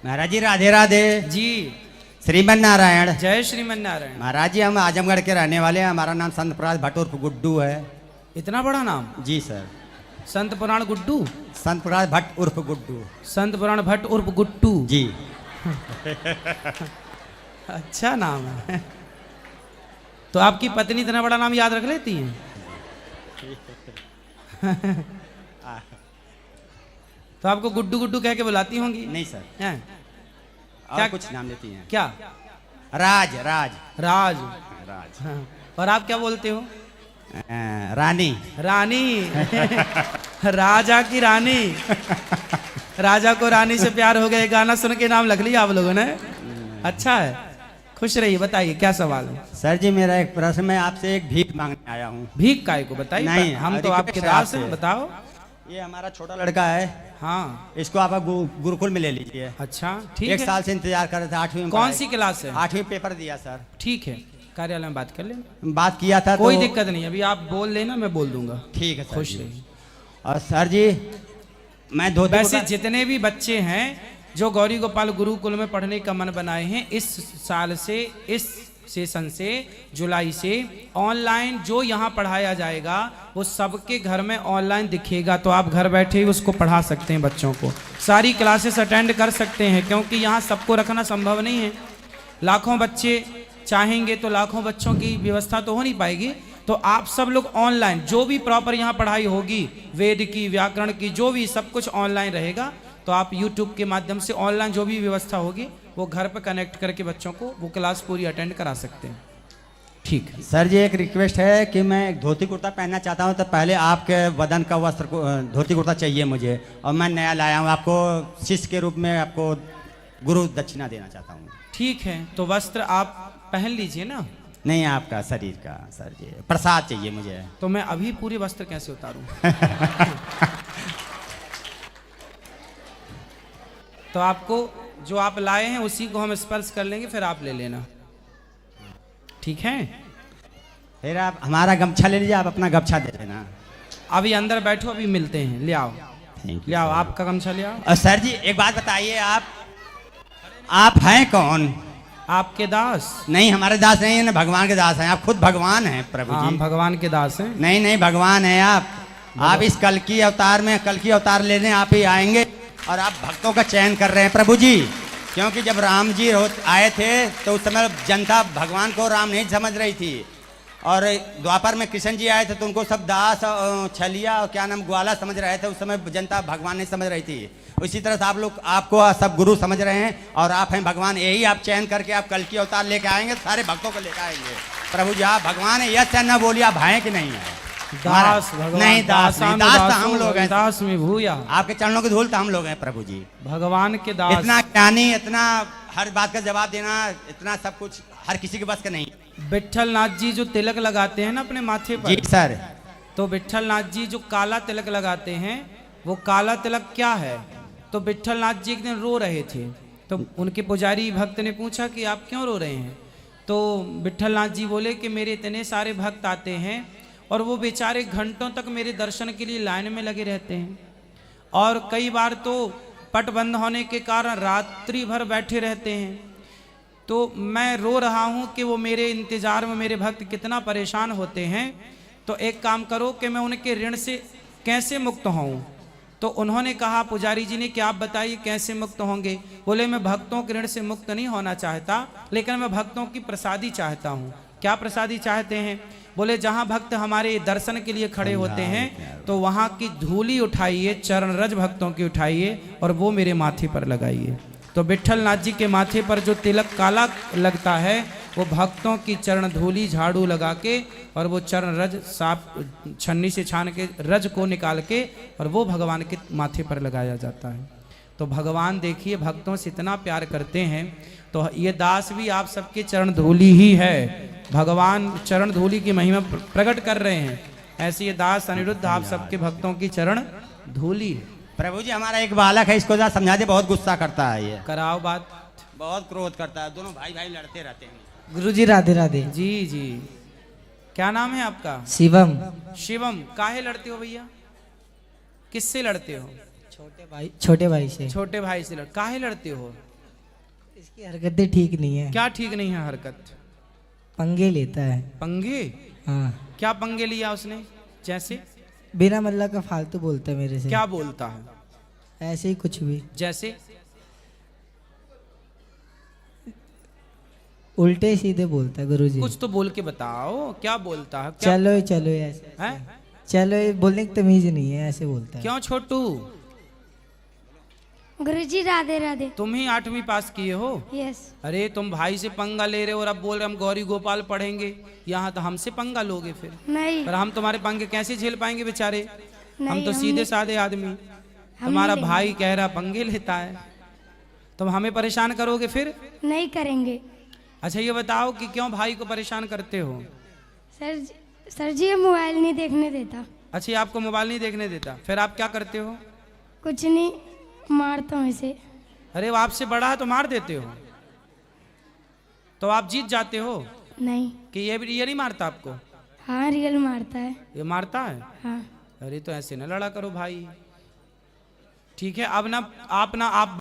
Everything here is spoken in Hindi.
महाराज जी राधे राधे। जी श्रीमन नारायण। जय श्रीमन नारायण। महाराज जी हम आजमगढ़ के रहने वाले हैं। हमारा नाम संत प्रकाश भट्ट उर्फ गुड्डू है। इतना बड़ा नाम? जी सर। संत पुराण गुड्डू। संत प्रकाश भट्ट उर्फ गुड्डू। संत पुराण भट्ट उर्फ गुट्टू। जी। अच्छा नाम है। तो आपकी पत्नी इतना बड़ा नाम याद रख लेती हैं? तो आपको गुड्डू गुड्डू कह के बुलाती होंगी? नहीं सर। हैं? और क्या कुछ नाम लेती हैं? क्या? राज राज राज। राज। हाँ। और आप क्या बोलते हो? रानी। रानी। राजा की रानी। राजा को रानी से प्यार हो गया, ये गाना सुन के नाम लग लिया आप लोगों ने। अच्छा है, खुश रहिए। बताइए क्या सवाल है? सर जी मेरा एक प्रश्न, मैं आपसे एक भीख मांगने आया हूँ। भीख काय को? बताइए। नहीं, हम तो आपके रिक्वेस्ट है दास हैं, आपसे। बताओ। ये हमारा छोटा लड़का है। हाँ। इसको आप गुरुकुल में ले लीजिए। अच्छा ठीक एक है। साल से इंतजार कर रहे थे। 8वीं में कौन पढ़ाई। सी क्लास है? 8वीं पेपर दिया सर। ठीक है, कार्यालय में बात कर लेना। बात किया था कोई तो दिक्कत नहीं, अभी आप बोल लेना, मैं बोल दूंगा। ठीक है सर खुश जी। रहिए। और सर जी मैं धोती वैसे कुर्ता- जितने भी बच्चे हैं जो गौरी गोपाल गुरुकुल में पढ़ने का मन बनाए हैं, इस साल से, इस सेशन से, जुलाई से ऑनलाइन जो यहाँ पढ़ाया जाएगा वो सबके घर में ऑनलाइन दिखेगा। तो आप घर बैठे ही उसको पढ़ा सकते हैं, बच्चों को सारी क्लासेस अटेंड कर सकते हैं, क्योंकि यहाँ सबको रखना संभव नहीं है। लाखों बच्चे चाहेंगे तो लाखों बच्चों की व्यवस्था तो हो नहीं पाएगी। तो आप सब लोग ऑनलाइन जो भी प्रॉपर यहाँ पढ़ाई होगी, वेद की, व्याकरण की, जो भी सब कुछ ऑनलाइन रहेगा। तो आप YouTube के माध्यम से ऑनलाइन जो भी व्यवस्था होगी वो घर पर कनेक्ट करके बच्चों को वो क्लास पूरी अटेंड करा सकते हैं। ठीक है सर जी एक रिक्वेस्ट है कि मैं एक धोती कुर्ता पहनना चाहता हूँ, तो पहले आपके वदन का वस्त्र को धोती कुर्ता चाहिए मुझे, और मैं नया लाया हूँ। आपको शिष्य के रूप में आपको गुरु दक्षिणा देना चाहता हूँ। ठीक है, तो वस्त्र आप पहन लीजिए ना। नहीं आपका शरीर का सर जी, प्रसाद चाहिए मुझे। तो मैं अभी पूरे वस्त्र कैसे उतारूं? तो आपको जो आप लाए हैं उसी को हम स्पर्श कर लेंगे, फिर आप ले लेना। ठीक है? फिर आप हमारा गमछा ले लीजिए, आप अपना गमछा दे देना। अभी अंदर बैठो, अभी मिलते हैं। ले आओ, थैंक ले आओ आपका गमछा ले आओ। और सर जी एक बात बताइए, आप हैं कौन? आपके दास। नहीं हमारे दास नहीं है ना, भगवान के दास हैं। आप खुद भगवान हैं प्रभु हाँ, जी। हम भगवान के दास हैं। नहीं नहीं भगवान है आप। आप इस कल की अवतार में, कल की अवतार लेने आप ही आएंगे, और आप भक्तों का चयन कर रहे हैं प्रभु जी। क्योंकि जब राम जी आए थे तो उस समय जनता भगवान को राम नहीं समझ रही थी, और द्वापर में कृष्ण जी आए थे तो उनको सब दास, छलिया और क्या नाम, ग्वाला समझ रहे थे। उस समय जनता भगवान नहीं समझ रही थी। इसी तरह से आप लोग, आपको सब गुरु समझ रहे हैं, और आप हैं भगवान। यही आप चयन करके आप कल की अवतार लेके आएंगे, सारे भक्तों को लेकर आएंगे प्रभु जी। आप भगवान है, यस न बोलिए, आप हैं कि नहीं है? दास भगवान। नहीं दास नहीं, दास तो हम लोग हैं। दास में भूया। आपके चरणों की धूल तो हम लोग हैं प्रभु जी। भगवान के दास। इतना ज्ञानी, इतना हर बात का जवाब देना, इतना सब कुछ हर किसी के बस का नहीं। विट्ठल नाथ जी जो तिलक लगाते हैं ना अपने माथे पर, जी सर। तो विट्ठल नाथ जी जो काला तिलक लगाते हैं, वो काला तिलक क्या है? तो विट्ठल नाथ जी एक दिन रो रहे थे, तो उनके पुजारी भक्त ने पूछा कि आप क्यों रो रहे हैं? तो विट्ठल नाथ जी बोले कि मेरे इतने सारे भक्त आते हैं और वो बेचारे घंटों तक मेरे दर्शन के लिए लाइन में लगे रहते हैं, और कई बार तो पट बंद होने के कारण रात्रि भर बैठे रहते हैं। तो मैं रो रहा हूँ कि वो मेरे इंतजार में मेरे भक्त कितना परेशान होते हैं। तो एक काम करो कि मैं उनके ऋण से कैसे मुक्त हूँ? तो उन्होंने कहा पुजारी जी ने कि आप बताइए कैसे मुक्त होंगे? बोले मैं भक्तों के ऋण से मुक्त नहीं होना चाहता, लेकिन मैं भक्तों की प्रसादी चाहता हूँ। क्या प्रसादी चाहते हैं? बोले जहाँ भक्त हमारे दर्शन के लिए खड़े होते हैं तो वहाँ की धूली उठाइए, चरण रज भक्तों की उठाइए और वो मेरे माथे पर लगाइए। तो विट्ठल नाथ जी के माथे पर जो तिलक काला लगता है वो भक्तों की चरण धूली झाड़ू लगा के और वो चरण रज साफ छन्नी से छान के रज को निकाल के और वो भगवान के माथे पर लगाया जाता है। तो भगवान देखिए भक्तों से इतना प्यार करते हैं, तो ये दास भी आप सबके चरण धूली ही है। भगवान चरण धूली की महिमा प्रकट कर रहे हैं, ऐसे ये दास अनिरुद्ध आप सबके भक्तों की चरण धूली है। प्रभु जी हमारा एक बालक है, इसको जरा समझा दे, बहुत गुस्सा करता है ये। कराओ बात। बहुत क्रोध करता है, दोनों भाई भाई लड़ते रहते हैं। गुरुजी राधे राधे। जी जी, क्या नाम है आपका? शिवम। शिवम। काहे लड़ते हो भैया? किससे लड़ते हो? छोटे भाई से। छोटे भाई से काहे लड़ते हो? इसकी हरकतें ठीक नहीं है। क्या ठीक नहीं है हरकत? पंगे लेता है। पंगे? हाँ, क्या पंगे लिया उसने? जैसे बिना मतलब का फालतू बोलता है मेरे से। क्या बोलता है? ऐसे ही कुछ भी, जैसे उल्टे सीधे बोलता है गुरुजी। कुछ तो बोल के बताओ, क्या बोलता है? क्या चलो चलो ऐसे, है? चलो ये बोलने की तमीज नहीं है, ऐसे बोलता है। क्यों छोटू? गुरुजी राधे राधे। तुम ही 8वीं पास किए हो? यस। अरे तुम भाई से पंगा ले रहे हो और अब बोल रहे हम गौरी गोपाल पढ़ेंगे, यहाँ तो हमसे पंगा लोगे फिर? नहीं पर हम तुम्हारे पंगे कैसे झेल पाएंगे बेचारे? हम नहीं, तो हम सीधे नहीं- साधे आदमी। हम तुम्हारा नहीं भाई कह रहा पंगे लेता है, तुम हमें परेशान करोगे फिर? नहीं करेंगे। अच्छा ये बताओ कि क्यों भाई को परेशान करते हो? सर जी ये मोबाइल नहीं देखने देता। अच्छा ये आपको मोबाइल नहीं देखने देता, फिर आप क्या करते हो? कुछ नहीं, मारता हूँ इसे। अरे वो आपसे बड़ा है तो मार देते हो? तो आप जीत जाते हो नहीं। कि ये नहीं मारता आपको? हाँ रियल मारता है। ये मारता है? हाँ। अरे तो ऐसे ना लड़ा करो भाई। ठीक है अब ना आप